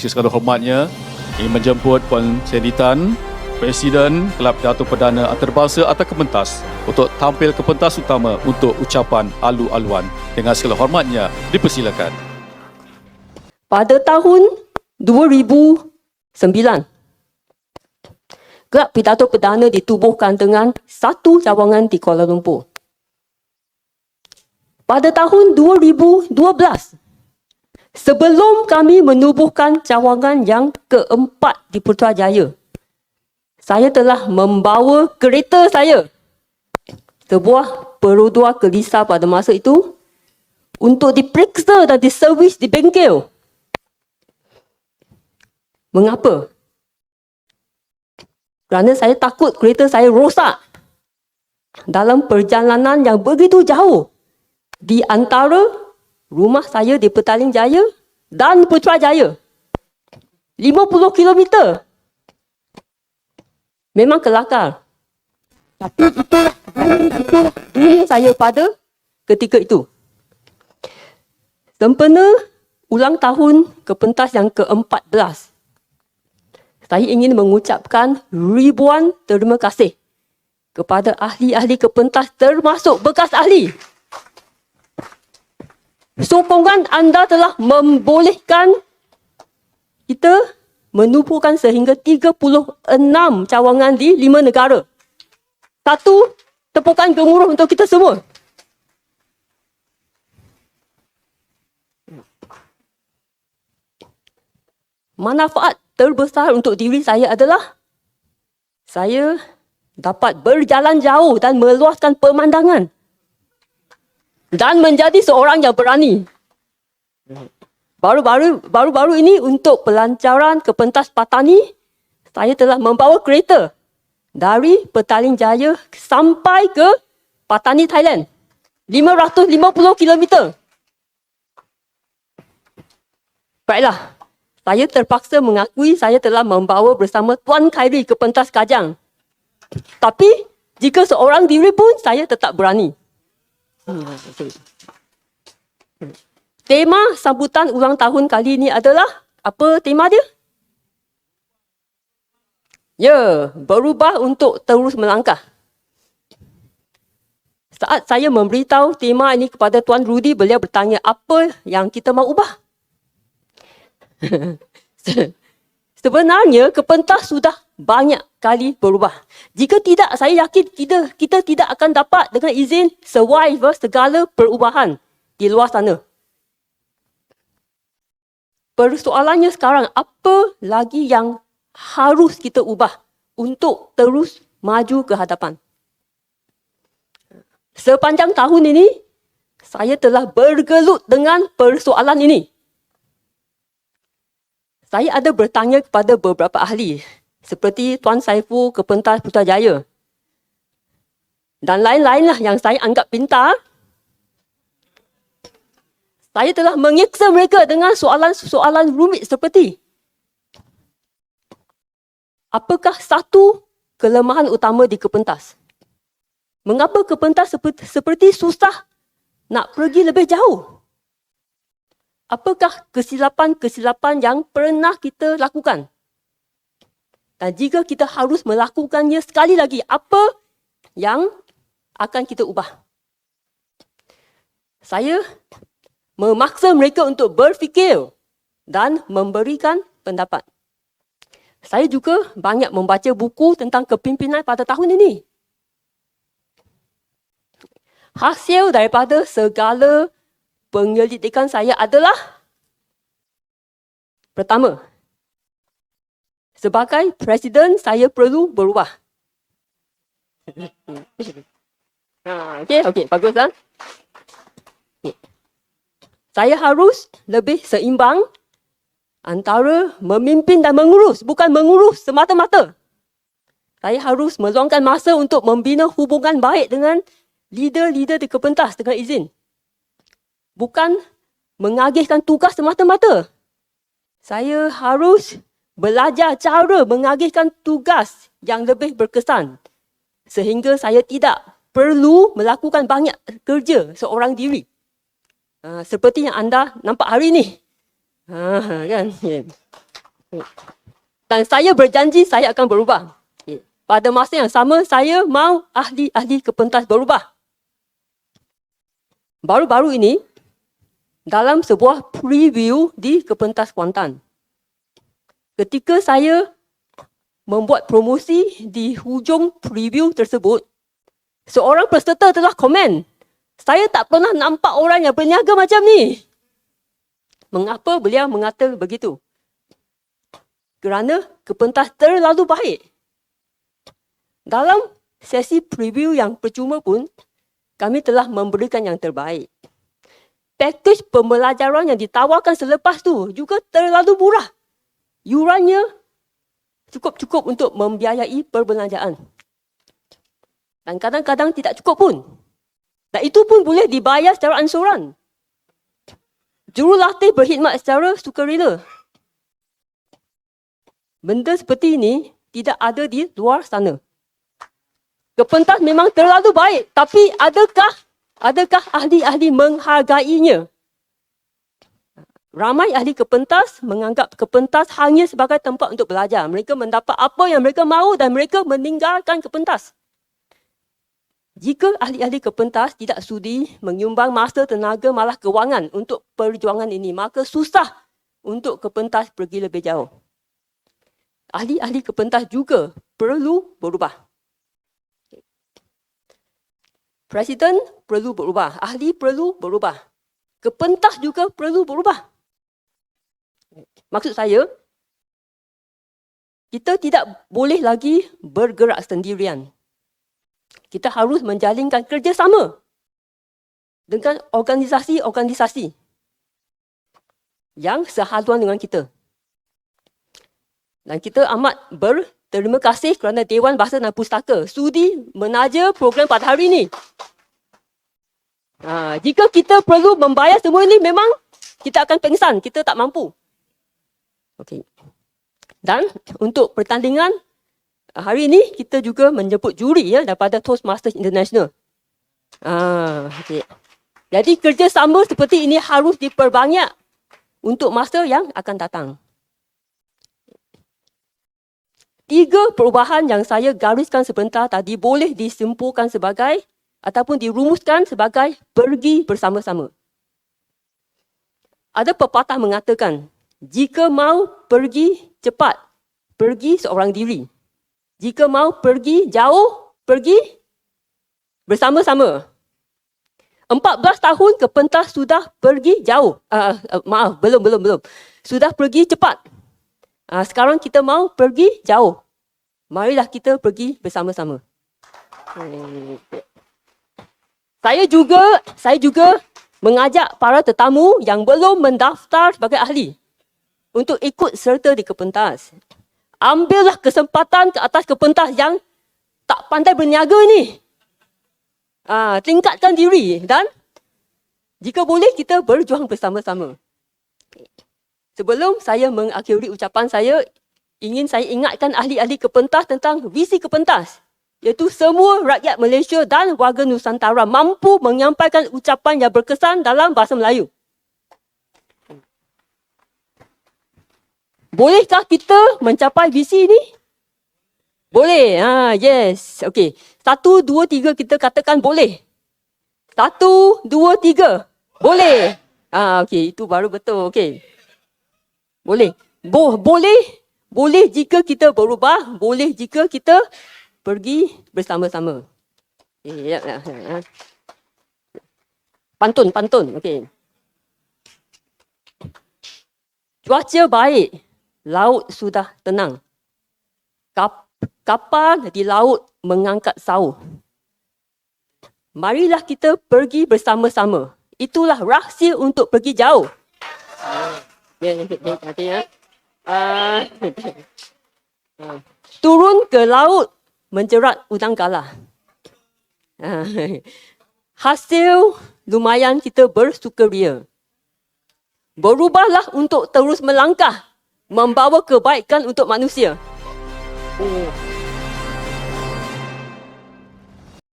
Segala hormatnya, ingin menjemput Puan Sandy Tan, Presiden Kelab Datuk Perdana Antarabangsa atau Kepentas untuk tampil ke pentas utama untuk ucapan alu-aluan. Dengan segala hormatnya, dipersilakan. Pada tahun 2009, Kelab Pidato Perdana ditubuhkan dengan satu cawangan di Kuala Lumpur. Pada tahun 2012, sebelum kami menubuhkan cawangan yang keempat di Putrajaya, saya telah membawa kereta saya, sebuah Perodua Kelisa pada masa itu, untuk diperiksa dan diservis di bengkel. Mengapa? Kerana saya takut kereta saya rosak dalam perjalanan yang begitu jauh di antara rumah saya di Petaling Jaya dan Putrajaya. 50 kilometer. Memang kelakar. Tapi itulah dunia saya pada ketika itu. Sempena ulang tahun Kepentas yang ke-14, saya ingin mengucapkan ribuan terima kasih kepada ahli-ahli Kepentas termasuk bekas ahli. Sokongan anda telah membolehkan kita menubuhkan sehingga 36 cawangan di 5 negara. Satu tepukan gemuruh untuk kita semua. Manfaat terbesar untuk diri saya adalah saya dapat berjalan jauh dan meluaskan pemandangan dan menjadi seorang yang berani. Baru-baru ini untuk pelancaran Kepentas Patani, saya telah membawa kereta dari Petaling Jaya sampai ke Patani, Thailand. 550 km. Baiklah, saya terpaksa mengakui saya telah membawa bersama Tuan Khairi ke pentas Kajang. Tapi, jika seorang diri pun, saya tetap berani. Tema sambutan ulang tahun kali ini adalah, apa tema dia? Ya, berubah untuk terus melangkah. Saat saya memberitahu tema ini kepada Tuan Rudy, beliau bertanya, apa yang kita mahu ubah? Sebenarnya, Kepentas sudah banyak kali berubah. Jika tidak, saya yakin kita tidak akan dapat dengan izin survive segala perubahan di luar sana. Persoalannya sekarang, apa lagi yang harus kita ubah untuk terus maju ke hadapan? Sepanjang tahun ini, saya telah bergelut dengan persoalan ini. Saya ada bertanya kepada beberapa ahli, seperti Tuan Saiful Kepentas Putrajaya dan lain-lainlah yang saya anggap pintar. Saya telah menyiksa mereka dengan soalan-soalan rumit seperti, apakah satu kelemahan utama di Kepentas? Mengapa Kepentas seperti susah nak pergi lebih jauh? Apakah kesilapan-kesilapan yang pernah kita lakukan? Dan jika kita harus melakukannya sekali lagi, apa yang akan kita ubah? Saya memaksa mereka untuk berfikir dan memberikan pendapat. Saya juga banyak membaca buku tentang kepimpinan pada tahun ini. Hasil daripada segala penyelidikan saya adalah, pertama, sebagai Presiden saya perlu berubah. Okey, bagus kan? Saya harus lebih seimbang antara memimpin dan mengurus, bukan mengurus semata-mata. Saya harus meluangkan masa untuk membina hubungan baik dengan leader-leader di Kepentas dengan izin. Bukan mengagihkan tugas semata-mata. Saya harus belajar cara mengagihkan tugas yang lebih berkesan. Sehingga saya tidak perlu melakukan banyak kerja seorang diri. Seperti yang anda nampak hari ini. Kan? Dan saya berjanji saya akan berubah. Pada masa yang sama, saya mahu ahli-ahli ke pentas berubah. Baru-baru ini, dalam sebuah preview di Kepentas Kuantan, ketika saya membuat promosi di hujung preview tersebut, seorang peserta telah komen, saya tak pernah nampak orang yang berniaga macam ni. Mengapa beliau mengata begitu? Kerana Kepentas terlalu baik. Dalam sesi preview yang percuma pun, kami telah memberikan yang terbaik. Pakej pembelajaran yang ditawarkan selepas tu juga terlalu murah. Yurannya cukup-cukup untuk membiayai perbelanjaan. Dan kadang-kadang tidak cukup pun. Dan itu pun boleh dibayar secara ansuran. Jurulatih berkhidmat secara sukarela. Benda seperti ini tidak ada di luar sana. Kepentas memang terlalu baik, tapi adakah ahli-ahli menghargainya? Ramai ahli kepentas menganggap kepentas hanya sebagai tempat untuk belajar. Mereka mendapat apa yang mereka mahu dan mereka meninggalkan kepentas. Jika ahli-ahli kepentas tidak sudi menyumbang masa, tenaga, malah kewangan untuk perjuangan ini, maka susah untuk kepentas pergi lebih jauh. Ahli-ahli kepentas juga perlu berubah. Presiden perlu berubah, ahli perlu berubah. Kepentas juga perlu berubah. Maksud saya, kita tidak boleh lagi bergerak sendirian. Kita harus menjalinkan kerjasama dengan organisasi-organisasi yang sehaluan dengan kita. Dan kita amat berterima kasih kerana Dewan Bahasa dan Pustaka sudi menaja program pada hari ini. Jika kita perlu membayar semua ini, memang kita akan pengsan, kita tak mampu. Okey. Dan untuk pertandingan hari ini, kita juga menjemput juri daripada Toastmasters International. Okay. Jadi kerjasama seperti ini harus diperbanyak untuk masa yang akan datang. 3 perubahan yang saya gariskan sebentar tadi boleh disimpulkan sebagai ataupun dirumuskan sebagai pergi bersama-sama. Ada pepatah mengatakan, jika mau pergi cepat, pergi seorang diri. Jika mau pergi jauh, pergi bersama-sama. 14 tahun kepentas sudah pergi jauh. Belum. Sudah pergi cepat. Sekarang kita mau pergi jauh. Marilah kita pergi bersama-sama. Saya juga mengajak para tetamu yang belum mendaftar sebagai ahli untuk ikut serta di kepentas. Ambillah kesempatan ke atas kepentas yang tak pandai berniaga ni. Tingkatkan diri dan jika boleh kita berjuang bersama-sama. Sebelum saya mengakhiri ucapan saya, ingin saya ingatkan ahli-ahli kepentas tentang visi kepentas, iaitu semua rakyat Malaysia dan warga Nusantara mampu menyampaikan ucapan yang berkesan dalam bahasa Melayu. Bolehkah kita mencapai visi ini? Boleh. Yes. Okey. 1, 2, 3 kita katakan boleh. 1, 2, 3. Boleh. Okey, itu baru betul. Okey. Boleh. Boleh jika kita berubah, boleh jika kita pergi bersama-sama. Pantun. Okey. Cuaca baik. Laut sudah tenang. Kapal di laut mengangkat sauh. Marilah kita pergi bersama-sama. Itulah rahsia untuk pergi jauh. Turun ke laut menjerat udang galah. Hasil lumayan kita bersukaria. Berubahlah untuk terus melangkah, membawa kebaikan untuk manusia.